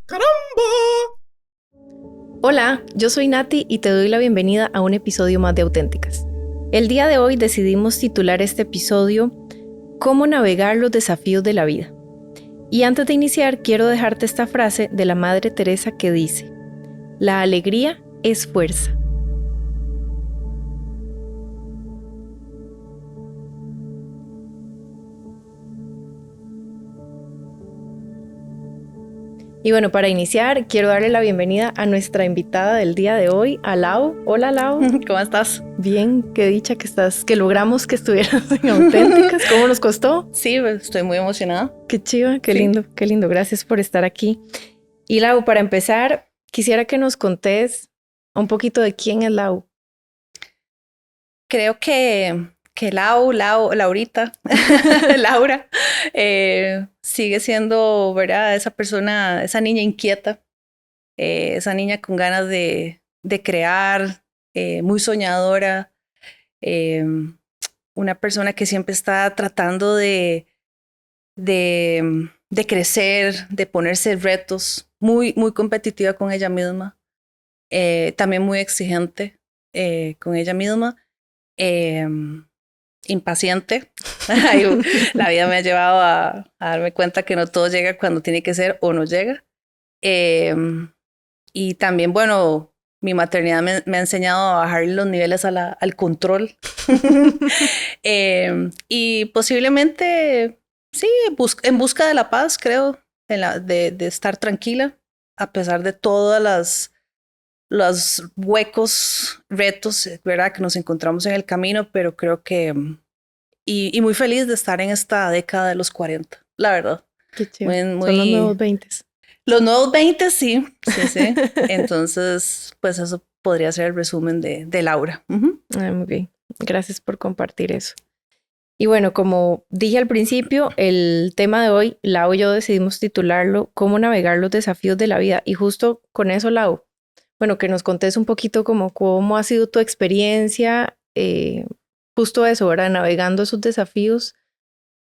¡Caramba! Hola, yo soy Nati y te doy la bienvenida a un episodio más de Auténticas. El día de hoy decidimos titular este episodio ¿Cómo navegar los desafíos de la vida? Y antes de iniciar, quiero dejarte esta frase de la Madre Teresa que dice: la alegría es fuerza. Y bueno, para iniciar, quiero darle la bienvenida a nuestra invitada del día de hoy, a Lau. Hola, Lau. ¿Cómo estás? Bien, qué dicha que logramos que estuvieras en Auténticas. ¿Cómo nos costó? Sí, estoy muy emocionada. Qué chiva, qué Sí. lindo, qué lindo. Gracias por estar aquí. Y Lau, para empezar, quisiera que nos contés un poquito de quién es Lau. Creo que Laurita, Laura, sigue siendo, ¿verdad? Esa persona, esa niña inquieta, esa niña con ganas de crear, muy soñadora, eh, una persona que siempre está tratando de crecer, de ponerse retos, muy competitiva con ella misma, también muy exigente con ella misma. Impaciente. La vida me ha llevado a darme cuenta que no todo llega cuando tiene que ser o no llega. Eh, y también, bueno, mi maternidad me ha enseñado a bajar los niveles al control. Y posiblemente, sí, en busca de la paz, creo, de estar tranquila, a pesar de todas los huecos, retos, ¿verdad? Que nos encontramos en el camino, pero creo que, y muy feliz de estar en esta década de los 40, la verdad. Qué chiva. Muy, Son los nuevos 20. los nuevos 20, sí, sí. Entonces, pues eso podría ser el resumen de Laura. Muy bien. Gracias por compartir eso. Y bueno, como dije al principio, el tema de hoy, Lau y yo decidimos titularlo ¿Cómo navegar los desafíos de la vida? Y justo con eso, Lau, bueno, que nos contés un poquito como cómo ha sido tu experiencia, justo eso, ¿verdad? Navegando esos desafíos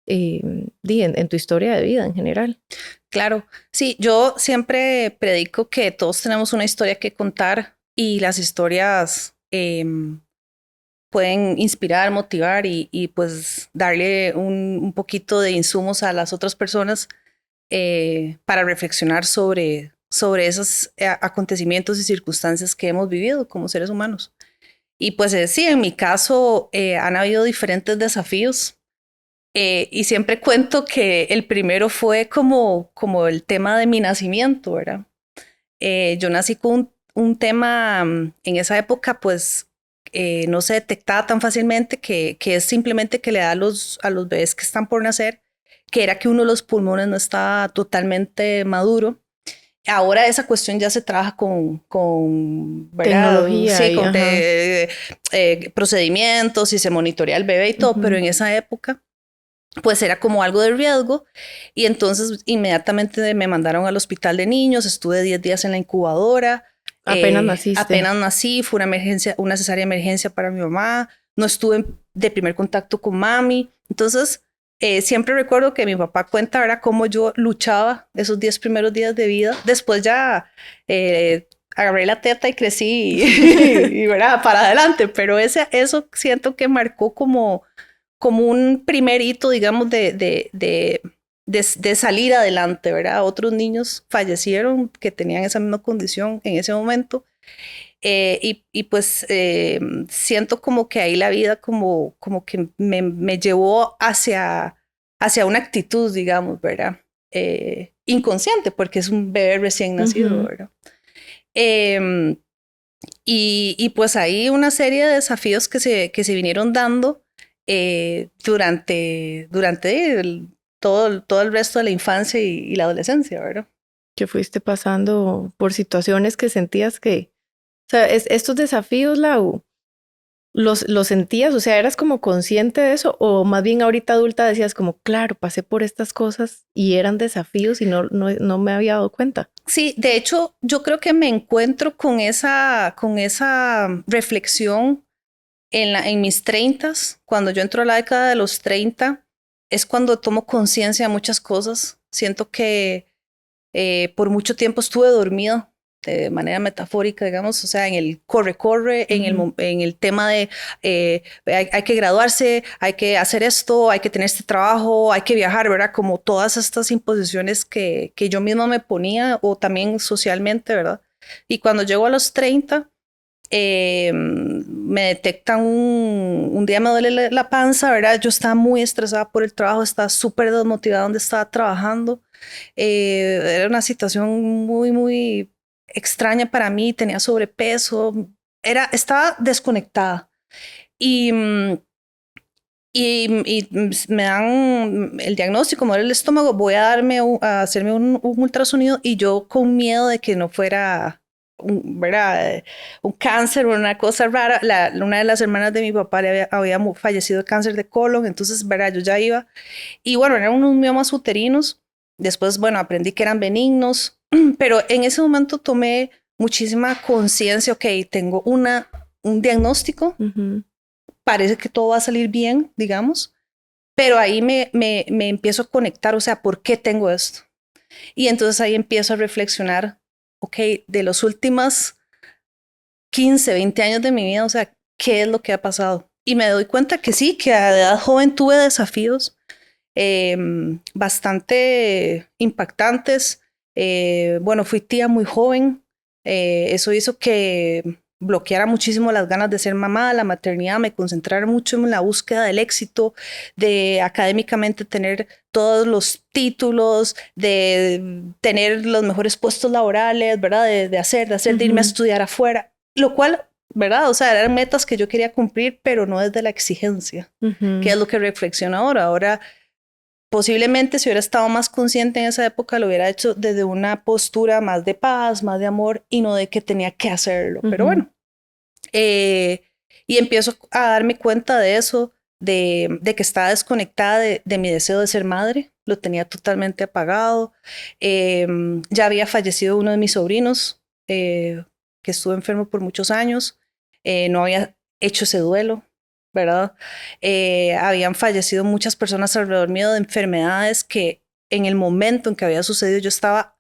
en tu historia de vida en general. Claro, sí, yo siempre predico que todos tenemos una historia que contar y las historias pueden inspirar, motivar y pues darle un poquito de insumos a las otras personas para reflexionar sobre esos acontecimientos y circunstancias que hemos vivido como seres humanos. Y pues sí, en mi caso han habido diferentes desafíos y siempre cuento que el primero fue como el tema de mi nacimiento, ¿verdad? Yo nací con un tema en esa época, pues no se detectaba tan fácilmente, que es simplemente que le da a los bebés que están por nacer, que era que uno de los pulmones no estaba totalmente maduro. Ahora esa cuestión ya se trabaja con ¿verdad? Tecnología Sí, y, con ajá. procedimientos y se monitorea el bebé y todo, pero en esa época pues era como algo de riesgo y entonces inmediatamente me mandaron al hospital de niños, estuve 10 días en la incubadora, Apenas naciste. apenas nací, fue una emergencia, una cesárea de emergencia para mi mamá, no estuve de primer contacto con mami, entonces siempre recuerdo que mi papá cuenta, ¿verdad?, cómo yo luchaba esos 10 primeros días de vida, después ya agarré la teta y crecí y ¿verdad?, para adelante, pero eso siento que marcó como un primer hito, digamos, de salir adelante, ¿verdad? Otros niños fallecieron que tenían esa misma condición en ese momento. Y pues siento como que ahí la vida como que me llevó hacia una actitud, digamos, ¿verdad? Inconsciente, porque es un bebé recién nacido, ¿verdad? Y pues hay una serie de desafíos que se vinieron dando durante todo el resto de la infancia y la adolescencia, ¿verdad? Que fuiste pasando por situaciones que sentías que, o sea, estos desafíos, Lau, los sentías, o sea, eras como consciente de eso, o más bien ahorita adulta decías como, claro, pasé por estas cosas y eran desafíos y no me había dado cuenta. Sí, de hecho, yo creo que me encuentro con esa reflexión en mis 30s, cuando yo entro a la década de los 30, es cuando tomo conciencia de muchas cosas. Siento que Por mucho tiempo estuve dormida de manera metafórica, digamos, o sea, en el corre-corre, en el tema de hay que graduarse, hay que hacer esto, hay que tener este trabajo, hay que viajar, ¿verdad? Como todas estas imposiciones que yo misma me ponía o también socialmente, ¿verdad? Y cuando llego a los 30, me detectan un día me duele la panza, ¿verdad? Yo estaba muy estresada por el trabajo, estaba súper desmotivada donde estaba trabajando. Era una situación muy, muy extraña para mí, tenía sobrepeso, estaba desconectada. Y, me dan el diagnóstico, me duele el estómago, voy a a hacerme un ultrasonido y yo con miedo de que no fuera ¿verdad? Un cáncer o una cosa rara. Una de las hermanas de mi papá había fallecido de cáncer de colon, entonces, ¿verdad? Yo ya iba. Y bueno, eran unos miomas uterinos. Después, bueno, aprendí que eran benignos, pero en ese momento tomé muchísima conciencia, ok, tengo un diagnóstico, parece que todo va a salir bien, digamos, pero ahí me empiezo a conectar, o sea, ¿por qué tengo esto? Y entonces ahí empiezo a reflexionar, ok, de los últimos 15, 20 años de mi vida, o sea, ¿qué es lo que ha pasado? Y me doy cuenta que sí, que a edad joven tuve desafíos bastante impactantes. Bueno, fui tía muy joven. Eso hizo que bloqueara muchísimo las ganas de ser mamá, la maternidad, me concentrara mucho en la búsqueda del éxito, de académicamente tener todos los títulos, de tener los mejores puestos laborales, ¿verdad? De irme a estudiar afuera, lo cual, ¿verdad? O sea, eran metas que yo quería cumplir, pero no desde la exigencia, que es lo que reflexiono ahora. Ahora, posiblemente si hubiera estado más consciente en esa época, lo hubiera hecho desde una postura más de paz, más de amor y no de que tenía que hacerlo. Pero bueno, y empiezo a darme cuenta de eso, de que estaba desconectada de mi deseo de ser madre. Lo tenía totalmente apagado. Ya había fallecido uno de mis sobrinos, que estuvo enfermo por muchos años. No había hecho ese duelo, ¿verdad? Habían fallecido muchas personas alrededor mío de enfermedades que en el momento en que había sucedido yo estaba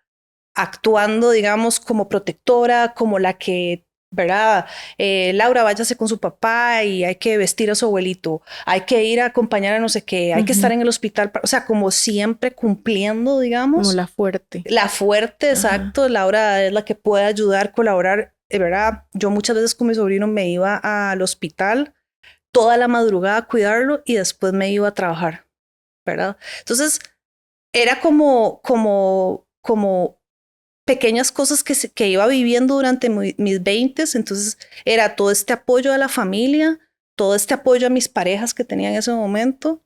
actuando, digamos, como protectora, como la que, ¿verdad? Laura, váyase con su papá y hay que vestir a su abuelito, hay que ir a acompañar a no sé qué, hay que estar en el hospital, o sea, como siempre cumpliendo, digamos. Como la fuerte. La fuerte, exacto. Laura es la que puede ayudar, colaborar, ¿verdad? Yo muchas veces con mi sobrino me iba al hospital toda la madrugada a cuidarlo y después me iba a trabajar, ¿verdad? Entonces, era como pequeñas cosas que iba viviendo durante mis 20s, entonces era todo este apoyo a la familia, todo este apoyo a mis parejas que tenía en ese momento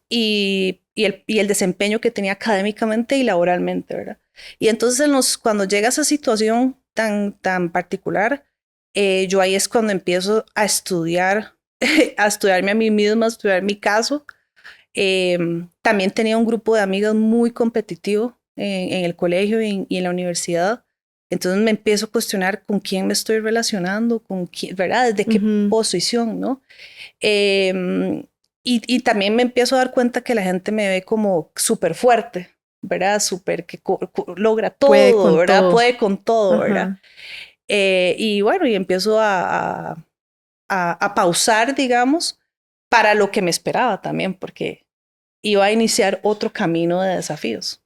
y el desempeño que tenía académicamente y laboralmente, ¿verdad? Y entonces cuando llega esa situación tan particular, yo ahí es cuando empiezo a estudiar, a estudiarme a mí misma, a estudiar mi caso. También tenía un grupo de amigas muy competitivo en el colegio y en la universidad. Entonces me empiezo a cuestionar con quién me estoy relacionando, con quién, ¿verdad? ¿Desde qué posición, no? Y también me empiezo a dar cuenta que la gente me ve como súper fuerte, ¿verdad? Súper que logra todo, Puede ¿verdad? todo. Puede con todo, ¿verdad? Y bueno, y empiezo a pausar, digamos, para lo que me esperaba también, porque iba a iniciar otro camino de desafíos.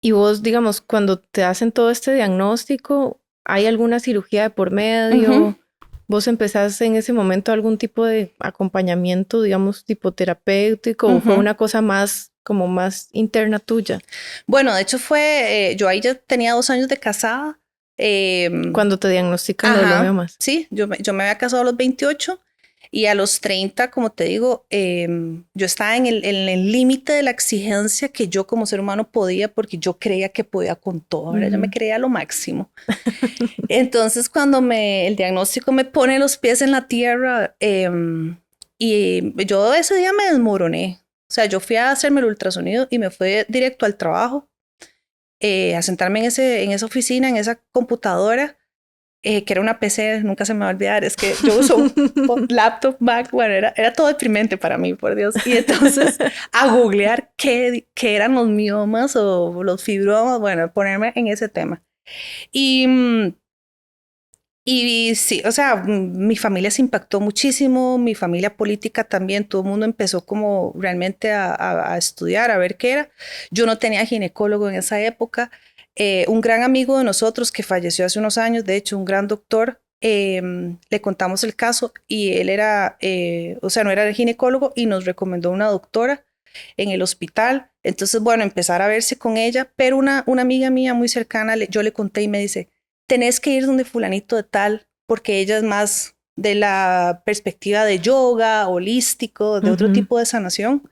Y vos, digamos, cuando te hacen todo este diagnóstico, ¿hay alguna cirugía de por medio? ¿Vos empezás en ese momento algún tipo de acompañamiento, digamos, tipo terapéutico o fue una cosa más, como más interna tuya? Bueno, de hecho yo ahí ya tenía 2 años de casada. Cuando te diagnostican lo de los miomas. Sí, yo me había casado a los 28 y a los 30, como te digo, yo estaba en el límite de la exigencia que yo como ser humano podía porque yo creía que podía con todo, ¿verdad? Yo me creía lo máximo. Entonces, cuando el diagnóstico me pone los pies en la tierra y yo ese día me desmoroné. O sea, yo fui a hacerme el ultrasonido y me fui directo al trabajo, a sentarme en esa oficina, en esa computadora. que era una PC, nunca se me va a olvidar, es que yo uso un laptop, Mac, bueno, era todo deprimente para mí, por Dios. Y entonces a googlear qué eran los miomas o los fibromas, bueno, ponerme en ese tema. Y, y sí, o sea, mi familia se impactó muchísimo, mi familia política también, todo el mundo empezó como realmente a estudiar, a ver qué era. Yo no tenía ginecólogo en esa época. Un gran amigo de nosotros que falleció hace unos años, de hecho, un gran doctor, le contamos el caso y él era, o sea, no era el ginecólogo y nos recomendó una doctora en el hospital. Entonces, bueno, empezar a verse con ella, pero una amiga mía muy cercana, yo le conté y me dice, tenés que ir donde fulanito de tal, porque ella es más de la perspectiva de yoga, holístico, de otro tipo de sanación.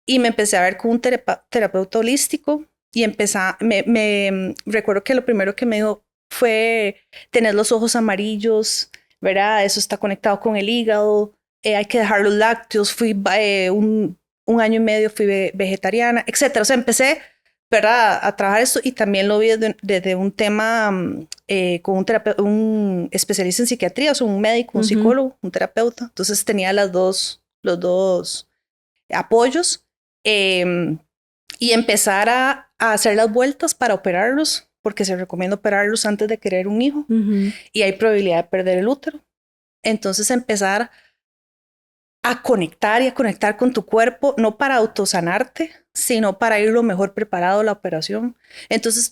Y me empecé a ver con un terapeuta holístico y recuerdo que lo primero que me dijo fue tener los ojos amarillos, ¿verdad? Eso está conectado con el hígado, hay que dejar los lácteos, fui un año y medio fui vegetariana, etcétera. O sea, empecé, ¿verdad? A trabajar esto y también lo vi desde un tema con un especialista en psiquiatría, o sea, un médico, un psicólogo, un terapeuta. Entonces tenía los dos apoyos. Y empezar a hacer las vueltas para operarlos, porque se recomienda operarlos antes de querer un hijo y hay probabilidad de perder el útero. Entonces empezar a conectar y a conectar con tu cuerpo, no para autosanarte, sino para ir lo mejor preparado a la operación. Entonces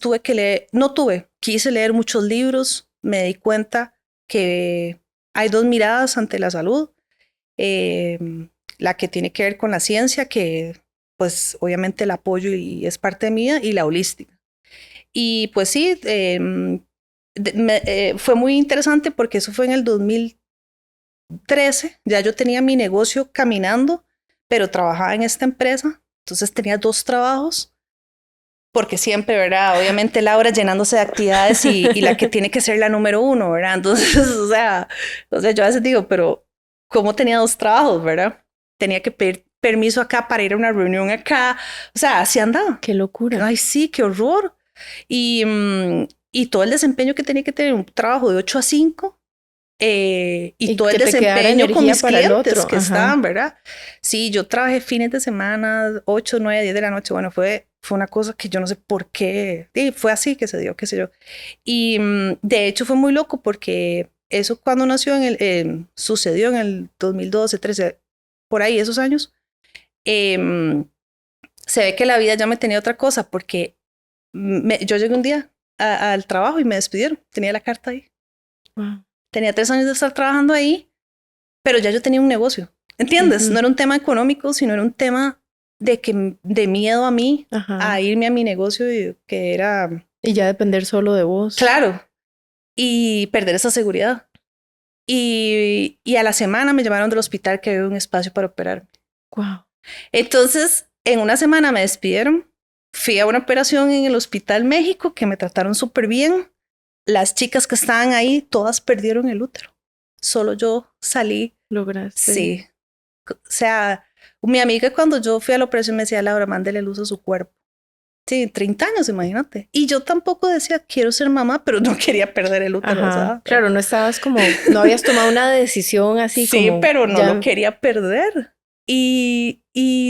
quise leer muchos libros, me di cuenta que hay dos miradas ante la salud, la que tiene que ver con la ciencia, que pues obviamente la apoyo y es parte mía, y la holística. Y pues sí, fue muy interesante porque eso fue en el 2013, ya yo tenía mi negocio caminando, pero trabajaba en esta empresa, entonces tenía 2 trabajos, porque siempre, ¿verdad? Obviamente Laura llenándose de actividades y la que tiene que ser la número 1, ¿verdad? Entonces, o sea, yo a veces digo, pero ¿cómo tenía 2 trabajos, verdad? Tenía que pedir permiso acá para ir a una reunión acá. O sea, así andaba. Qué locura. Ay, sí, qué horror. Y todo el desempeño que tenía que tener, un trabajo de 8 a 5 y todo el desempeño con mis clientes que estaban, ¿verdad? Sí, yo trabajé fines de semana, 8, 9, 10 de la noche. Bueno, fue una cosa que yo no sé por qué. Y fue así que se dio, qué sé yo. Y de hecho fue muy loco porque eso cuando nació sucedió en el 2012, 13, por ahí esos años. Se ve que la vida ya me tenía otra cosa porque yo llegué un día al trabajo y me despidieron. Tenía la carta ahí. Wow. Tenía 3 años de estar trabajando ahí, pero ya yo tenía un negocio. ¿Entiendes? No era un tema económico, sino era un tema de miedo a mí, a irme a mi negocio que era... Y ya depender solo de vos. Claro. Y perder esa seguridad. Y a la semana me llamaron del hospital que había un espacio para operarme. Wow. Entonces, en una semana me despidieron. Fui a una operación en el Hospital México que me trataron súper bien. Las chicas que estaban ahí, todas perdieron el útero. Solo yo salí. Lograste. Sí. O sea, mi amiga cuando yo fui a la operación me decía, Laura, mándele luz a su cuerpo. Sí, 30 años, imagínate. Y yo tampoco decía, quiero ser mamá, pero no quería perder el útero. ¿Sabes? Claro, no estabas como, no habías tomado una decisión así sí, como... Sí, pero no lo quería perder. Y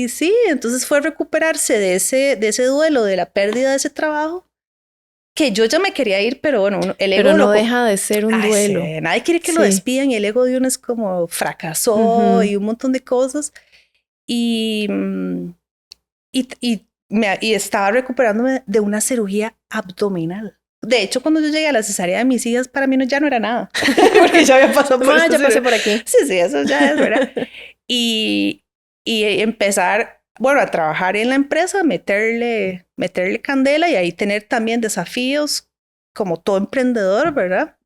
sí, entonces fue recuperarse de ese duelo, de la pérdida de ese trabajo, que yo ya me quería ir, pero bueno, el ego... Pero no deja de ser un duelo. Sí, nadie quiere que lo despidan y el ego de uno es como fracasó y un montón de cosas. Y estaba recuperándome de una cirugía abdominal. De hecho, cuando yo llegué a la cesárea de mis hijas, para mí ya no era nada. Porque ya había pasado por ya pasé por aquí. Sí, eso ya es, ¿verdad? y empezar, bueno, a trabajar en la empresa, meterle candela y ahí tener también desafíos como todo emprendedor, ¿verdad?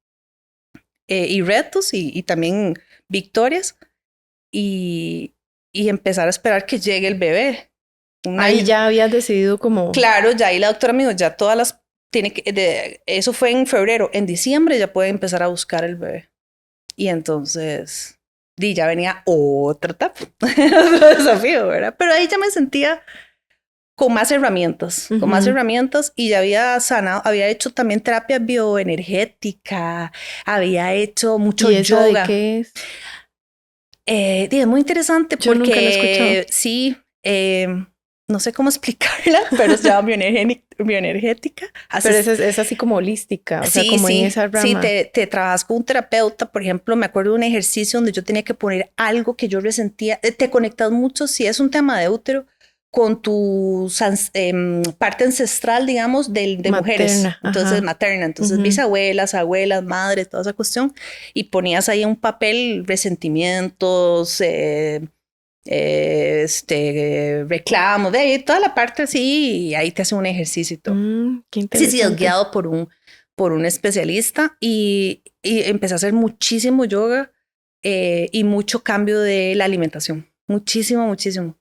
Y retos y también victorias. Y empezar a esperar que llegue el bebé. Ahí ya habías decidido como... Claro, ya ahí la doctora me dijo, ya todas las... eso fue en febrero. En diciembre ya puede empezar a buscar el bebé. Y entonces... ya venía otra etapa. Otro desafío, ¿verdad? Pero ahí ya me sentía con más herramientas, con más herramientas, y ya había sanado, había hecho también terapia bioenergética, había hecho mucho ¿Y esa yoga. de qué es? Es muy interesante Yo nunca la he escuchado. porque sí, no sé cómo explicarla, pero se llama bioenergética. Pero Haces, es así como holística, o sea, sí, como en sí, esa sí, rama. te trabajas con un terapeuta. Por ejemplo, me acuerdo de un ejercicio donde yo tenía que poner algo que yo resentía. Te conectas mucho, si es un tema de útero, con tu parte ancestral, digamos, de mujeres, Materna, entonces ajá. materna, entonces bisabuelas, abuelas, madres, toda esa cuestión, y ponías ahí un papel resentimientos, reclamos, de ahí, toda la parte así, y ahí te hace un ejercicio y todo. Qué Sí, sí, es interesante. guiado por un especialista, y empecé a hacer muchísimo yoga y mucho cambio de la alimentación, muchísimo, muchísimo.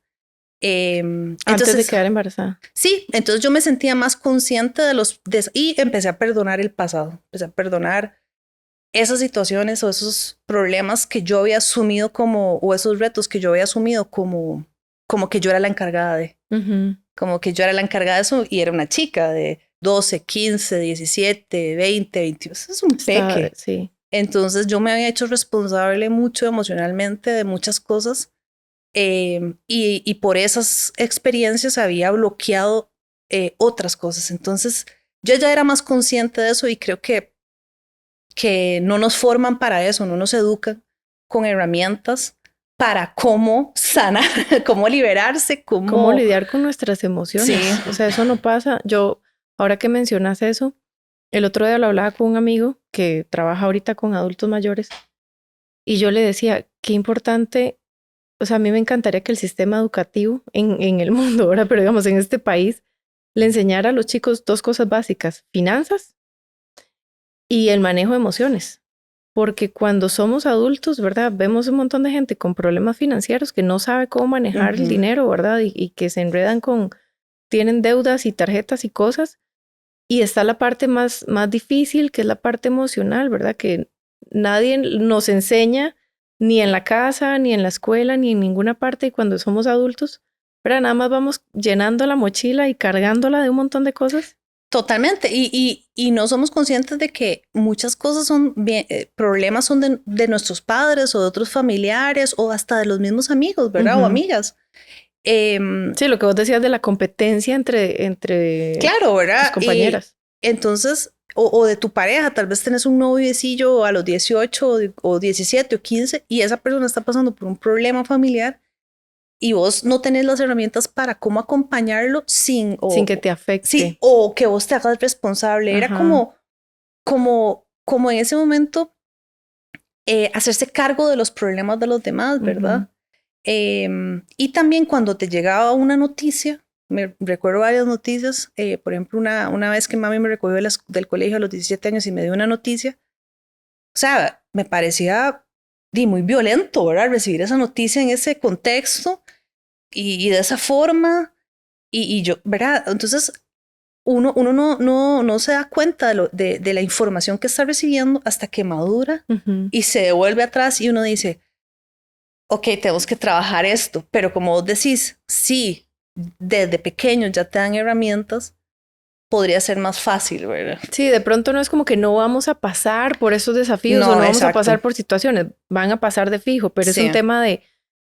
Antes de Entonces, quedar embarazada. sí, entonces yo me sentía más consciente y empecé a perdonar el pasado, empecé a perdonar esas situaciones o esos problemas que yo había asumido o esos retos que yo había asumido como que yo era la encargada como que yo era la encargada de eso, y era una chica de 12, 15, 17, 20, 21, eso es un Está, peque. sí. Entonces yo me había hecho responsable mucho emocionalmente de muchas cosas, y por esas experiencias había bloqueado otras cosas. Entonces yo ya era más consciente de eso, y creo que no nos forman para eso, no nos educan con herramientas para cómo sanar, cómo liberarse, ¿Cómo cómo... lidiar con nuestras Sí. emociones? O sea, eso no pasa. Yo, ahora que mencionas eso, el otro día lo hablaba con un amigo que trabaja ahorita con adultos mayores y yo le decía, qué importante, o sea, a mí me encantaría que el sistema educativo en el mundo, ahora, pero digamos en este país, le enseñara a los chicos dos cosas básicas, finanzas y el manejo de emociones. Porque cuando somos adultos, ¿verdad? Vemos un montón de gente con problemas financieros que no sabe cómo manejar el dinero, ¿verdad? Y que se enredan tienen deudas y tarjetas y cosas. Y está la parte más difícil, que es la parte emocional, ¿verdad? Que nadie nos enseña ni en la casa, ni en la escuela, ni en ninguna parte. Y cuando somos adultos, ¿verdad? Nada más vamos llenando la mochila y cargándola de un montón de cosas. Totalmente. Y no somos conscientes de que muchas cosas son problemas son de nuestros padres o de otros familiares o hasta de los mismos amigos, ¿verdad? O amigas. Sí, lo que vos decías de la competencia entre Claro, tus ¿verdad? Y compañeras. entonces, o de tu pareja, tal vez tenés un noviecillo a los 18 o 17 o 15, y esa persona está pasando por un problema familiar, y vos no tenés las herramientas para cómo acompañarlo Sin que te sí, afecte. o que vos te hagas responsable. Era Ajá. como en ese momento hacerse cargo de los problemas de los demás, ¿verdad? Y también cuando te llegaba una noticia, me recuerdo varias noticias, por ejemplo, una vez que mami me recogió del colegio a los 17 años y me dio una noticia, o sea, me parecía muy violento, ¿verdad? Recibir esa noticia en ese contexto y de esa forma, y yo, ¿verdad? Entonces, uno no se da cuenta de la información que está recibiendo hasta que madura y se devuelve atrás, y uno dice, ok, tenemos que trabajar esto, pero como vos decís, sí, desde pequeños ya te dan herramientas, podría ser más fácil, ¿verdad? Sí, de pronto no es como que no vamos a pasar por esos desafíos o No, no vamos a exacto. pasar por situaciones, van a pasar de fijo, pero es un Sí. tema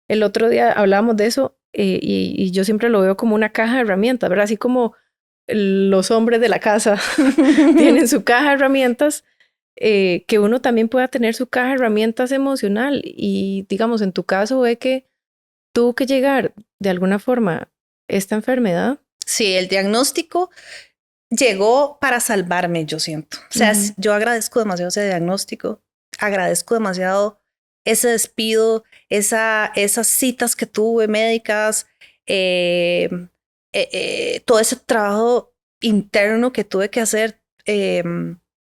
el otro día hablábamos de eso y yo siempre lo veo como una caja de herramientas, ¿verdad? Así como los hombres de la casa tienen su caja de herramientas, que uno también pueda tener su caja de herramientas emocional y digamos, en tu caso ve que tuvo que llegar de alguna forma esta enfermedad. Sí, el diagnóstico llegó para salvarme, yo siento. O sea, yo agradezco demasiado ese diagnóstico, agradezco demasiado ese despido, esas citas que tuve médicas, todo ese trabajo interno que tuve que hacer,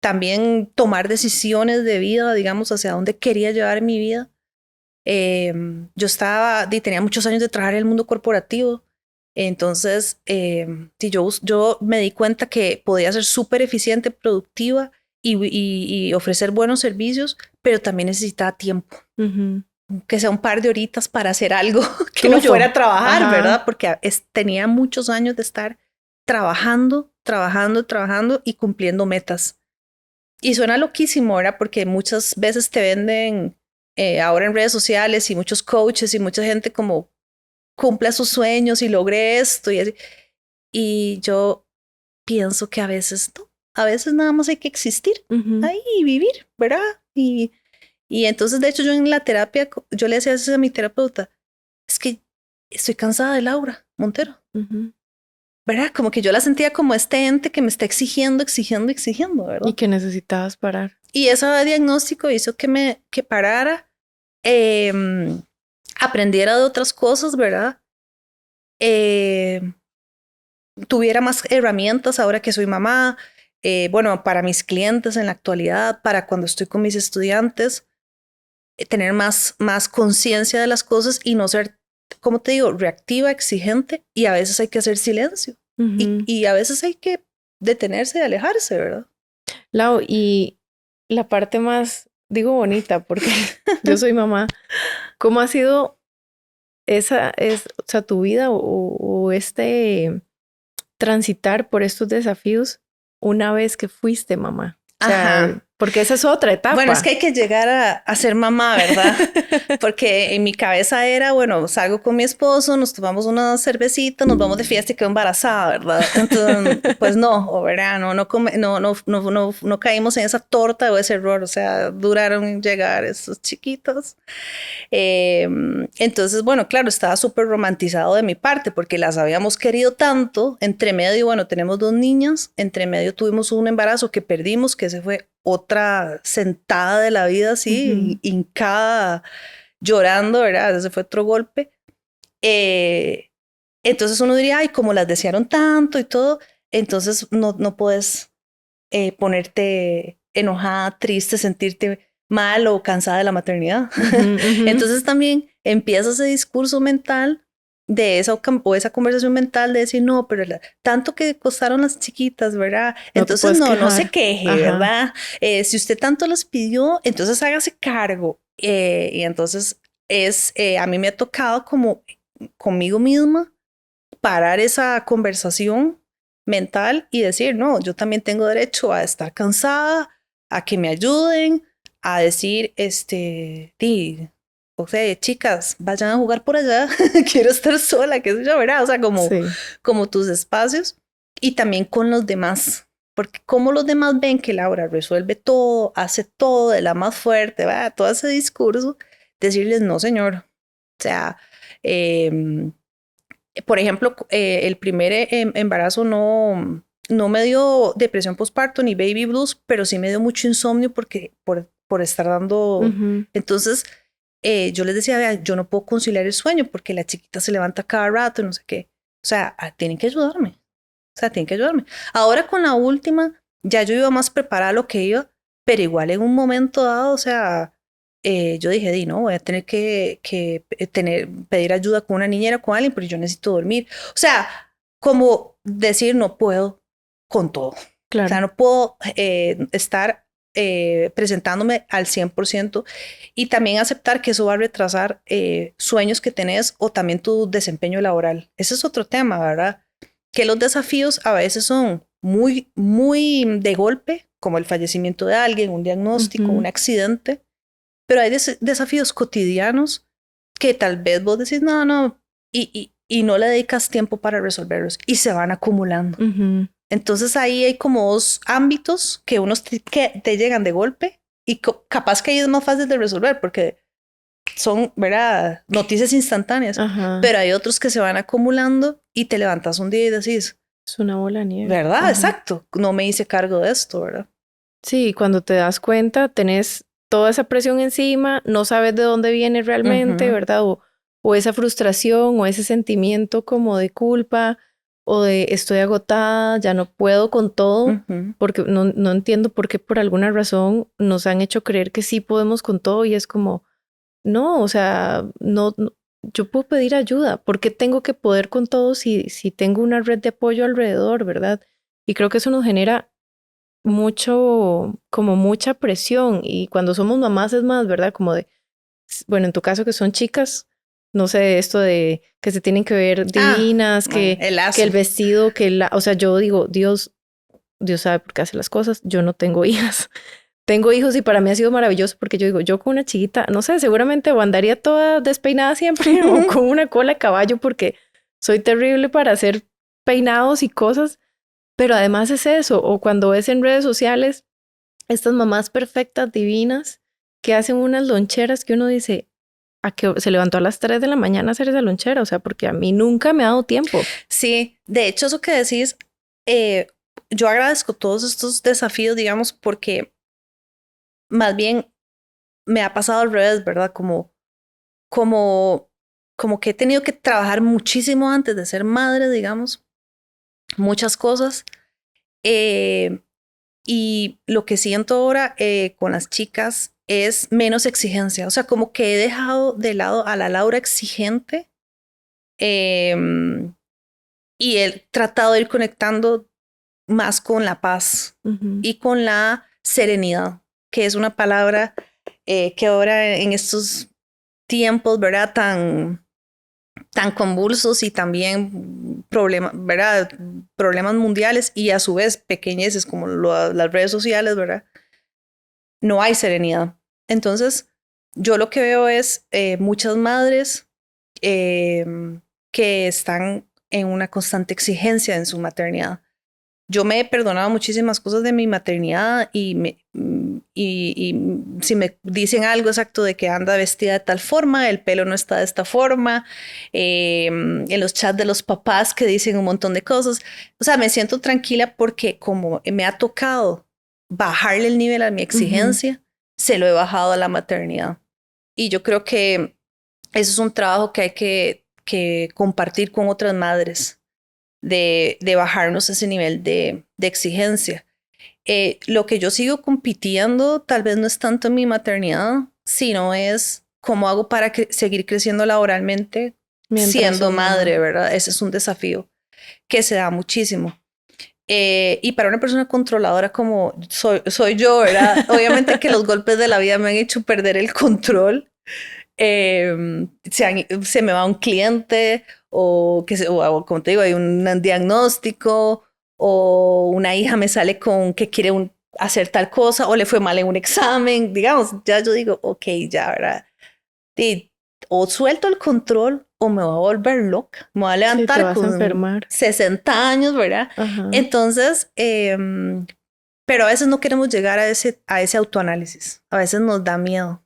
también tomar decisiones de vida, digamos, hacia dónde quería llevar mi vida. Yo tenía muchos años de trabajar en el mundo corporativo. Entonces, sí, yo me di cuenta que podía ser súper eficiente, productiva y ofrecer buenos servicios, pero también necesitaba tiempo. que sea un par de horitas para hacer algo que Tuyo. no fuera a trabajar, Ajá. ¿verdad? Porque tenía muchos años de estar trabajando y cumpliendo metas. Y suena loquísimo, ¿verdad? Porque muchas veces te venden ahora en redes sociales y muchos coaches y mucha gente como cumpla sus sueños y logre esto y así. Y yo pienso que a veces no, a veces nada más hay que existir ahí y vivir, ¿verdad? Y entonces, de hecho, yo en la terapia, yo le decía a mi terapeuta, es que estoy cansada de Laura Montero, ¿verdad? Como que yo la sentía como este ente que me está exigiendo, ¿verdad? Y que necesitabas parar. Y ese diagnóstico hizo que parara, aprendiera de otras cosas, ¿verdad? Tuviera más herramientas ahora que soy mamá, bueno, para mis clientes en la actualidad, para cuando estoy con mis estudiantes, tener más conciencia de las cosas y no ser, como te digo, reactiva, exigente, y a veces hay que hacer silencio y a veces hay que detenerse y alejarse, ¿verdad? Lau, y la parte más, digo bonita, porque yo soy mamá, ¿cómo ha sido o sea, tu vida o este transitar por estos desafíos una vez que fuiste mamá? O sea, Ajá. porque esa es otra etapa. Bueno, es que hay que llegar a ser mamá, ¿verdad? Porque en mi cabeza era, bueno, salgo con mi esposo, nos tomamos una cervecita, nos vamos de fiesta y quedo embarazada, ¿verdad? Entonces, pues no, o ¿verdad? No caímos en esa torta o ese error, o sea, duraron en llegar esos chiquitos. Entonces, bueno, claro, estaba súper romantizado de mi parte porque las habíamos querido tanto. Entre medio, bueno, tenemos 2 niñas. Entre medio tuvimos un embarazo que perdimos, que ese fue otra sentada de la vida, así, hincada, llorando, ¿verdad? Ese fue otro golpe. Entonces uno diría, ay, como las desearon tanto y todo, entonces no puedes ponerte enojada, triste, sentirte mal o cansada de la maternidad. Entonces también empieza ese discurso mental de esa conversación mental de decir, no, pero tanto que costaron las chiquitas, ¿verdad? Entonces no se queje, ¿verdad? Si usted tanto las pidió, entonces hágase cargo. Y entonces a mí me ha tocado como conmigo misma parar esa conversación mental y decir, no, yo también tengo derecho a estar cansada, a que me ayuden, a decir, o sea, chicas, vayan a jugar por allá, quiero estar sola, qué sé yo, ¿verdad? O sea, como tus espacios y también con los demás, porque como los demás ven que Laura resuelve todo, hace todo de la más fuerte, ¿verdad? Todo ese discurso, decirles, no, señor, o sea, por ejemplo, el primer embarazo no me dio depresión postparto ni baby blues, pero sí me dio mucho insomnio porque por estar dando. Entonces, yo les decía, vea, yo no puedo conciliar el sueño porque la chiquita se levanta cada rato y no sé qué. O sea, tienen que ayudarme. O sea, tienen que ayudarme. Ahora con la última, ya yo iba más preparada a lo que iba, pero igual en un momento dado, o sea, yo dije, no, voy a tener que pedir ayuda con una niñera, con alguien, porque yo necesito dormir. O sea, como decir, no puedo con todo. Claro. O sea, no puedo estar presentándome al 100% y también aceptar que eso va a retrasar sueños que tenés o también tu desempeño laboral. Ese es otro tema, ¿verdad? Que los desafíos a veces son muy, muy de golpe, como el fallecimiento de alguien, un diagnóstico, un accidente, pero hay desafíos cotidianos que tal vez vos decís, no, y no le dedicas tiempo para resolverlos y se van acumulando. Entonces ahí hay como 2 ámbitos que unos que te llegan de golpe y capaz que ahí es más fácil de resolver porque son, ¿verdad? Noticias instantáneas, pero hay otros que se van acumulando y te levantas un día y decís, es una bola de nieve. ¿Verdad? Exacto. No me hice cargo de esto, ¿verdad? Sí, cuando te das cuenta, tenés toda esa presión encima, no sabes de dónde viene realmente, ¿verdad? O esa frustración o ese sentimiento como de culpa o de estoy agotada, ya no puedo con todo, porque no entiendo por qué por alguna razón nos han hecho creer que sí podemos con todo y es como, no, o sea, no, yo puedo pedir ayuda, ¿por qué tengo que poder con todo si tengo una red de apoyo alrededor, ¿verdad? Y creo que eso nos genera mucha presión y cuando somos mamás es más, ¿verdad? Como de, bueno, en tu caso que son chicas, no sé, esto de que se tienen que ver divinas, que el vestido, o sea, yo digo, Dios sabe por qué hace las cosas, yo no tengo hijas. Tengo hijos y para mí ha sido maravilloso porque yo digo, yo con una chiquita, no sé, seguramente o andaría toda despeinada siempre o con una cola de caballo porque soy terrible para hacer peinados y cosas, pero además es eso, o cuando ves en redes sociales estas mamás perfectas, divinas, que hacen unas loncheras que uno dice, a que se levantó a las 3 de la mañana a hacer esa lonchera, o sea, porque a mí nunca me ha dado tiempo. Sí, de hecho eso que decís, yo agradezco todos estos desafíos, digamos, porque más bien me ha pasado al revés, ¿verdad? Como que he tenido que trabajar muchísimo antes de ser madre, digamos, muchas cosas. Y lo que siento ahora con las chicas es menos exigencia. O sea, como que he dejado de lado a la Laura exigente y he tratado de ir conectando más con la paz y con la serenidad, que es una palabra que ahora en estos tiempos, ¿verdad? Tan convulsos y también ¿verdad? Problemas mundiales y a su vez pequeñeces como las redes sociales, ¿verdad? No hay serenidad. Entonces, yo lo que veo es muchas madres que están en una constante exigencia en su maternidad. Yo me he perdonado muchísimas cosas de mi maternidad y si me dicen algo exacto de que anda vestida de tal forma, el pelo no está de esta forma, en los chats de los papás que dicen un montón de cosas, o sea, me siento tranquila porque como me ha tocado bajarle el nivel a mi exigencia, se lo he bajado a la maternidad. Y yo creo que eso es un trabajo que hay que compartir con otras madres de bajarnos ese nivel de exigencia. Lo que yo sigo compitiendo tal vez no es tanto en mi maternidad, sino es cómo hago para seguir creciendo laboralmente siendo madre, ¿verdad? Ese es un desafío que se da muchísimo. Y para una persona controladora como soy yo, ¿verdad? Obviamente que los golpes de la vida me han hecho perder el control. Se me va un cliente o como te digo, hay un diagnóstico o una hija me sale con que quiere hacer tal cosa o le fue mal en un examen, digamos, ya yo digo, ok, ya, ¿verdad? Y, o suelto el control o me voy a volver loca, me voy a levantar con 60 años, ¿verdad? Entonces, pero a veces no queremos llegar a ese autoanálisis, a veces nos da miedo.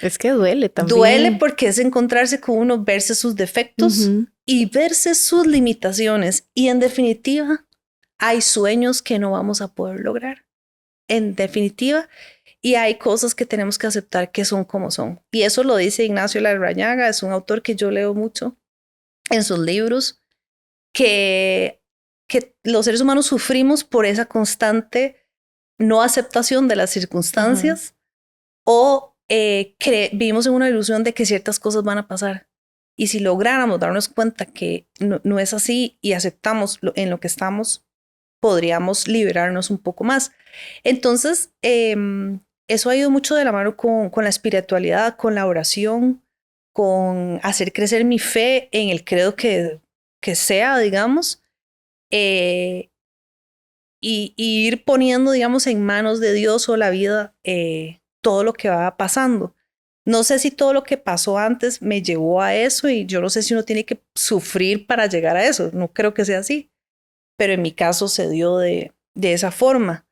Es que duele también. Duele porque es encontrarse con uno, verse sus defectos y verse sus limitaciones. Y en definitiva, hay sueños que no vamos a poder lograr. En definitiva, y hay cosas que tenemos que aceptar que son como son. Y eso lo dice Ignacio Larrañaga, es un autor que yo leo mucho en sus libros, que los seres humanos sufrimos por esa constante no aceptación de las circunstancias o vivimos en una ilusión de que ciertas cosas van a pasar. Y si lográramos darnos cuenta que no es así y aceptamos en lo que estamos, podríamos liberarnos un poco más. Entonces, eso ha ido mucho de la mano con la espiritualidad, con la oración, con hacer crecer mi fe en el credo que sea, digamos, y ir poniendo, digamos, en manos de Dios o la vida todo lo que va pasando. No sé si todo lo que pasó antes me llevó a eso y yo no sé si uno tiene que sufrir para llegar a eso. No creo que sea así, pero en mi caso se dio de esa forma.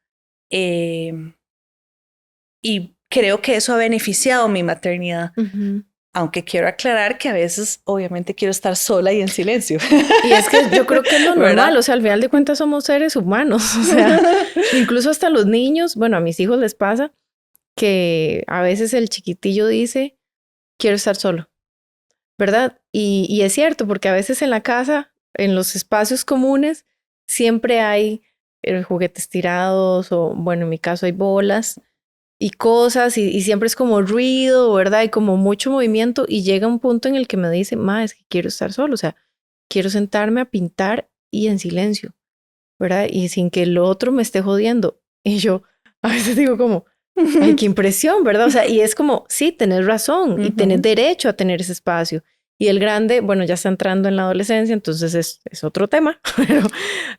Y creo que eso ha beneficiado mi maternidad. Aunque quiero aclarar que a veces obviamente quiero estar sola y en silencio. Y es que yo creo que es lo normal, o sea, al final de cuentas somos seres humanos, o sea, incluso hasta los niños, bueno, a mis hijos les pasa que a veces el chiquitillo dice, quiero estar solo, ¿verdad? Y es cierto, porque a veces en la casa, en los espacios comunes, siempre hay juguetes tirados o, bueno, en mi caso hay bolas y cosas y siempre es como ruido, ¿verdad? Y como mucho movimiento y llega un punto en el que me dice, ma, es que quiero estar solo, o sea, quiero sentarme a pintar y en silencio, ¿verdad? Y sin que el otro me esté jodiendo. Y yo a veces digo como, Ay, qué impresión, ¿verdad? O sea, y es como, sí, tenés razón y tenés derecho a tener ese espacio. Y el grande, bueno, ya está entrando en la adolescencia, entonces es otro tema, pero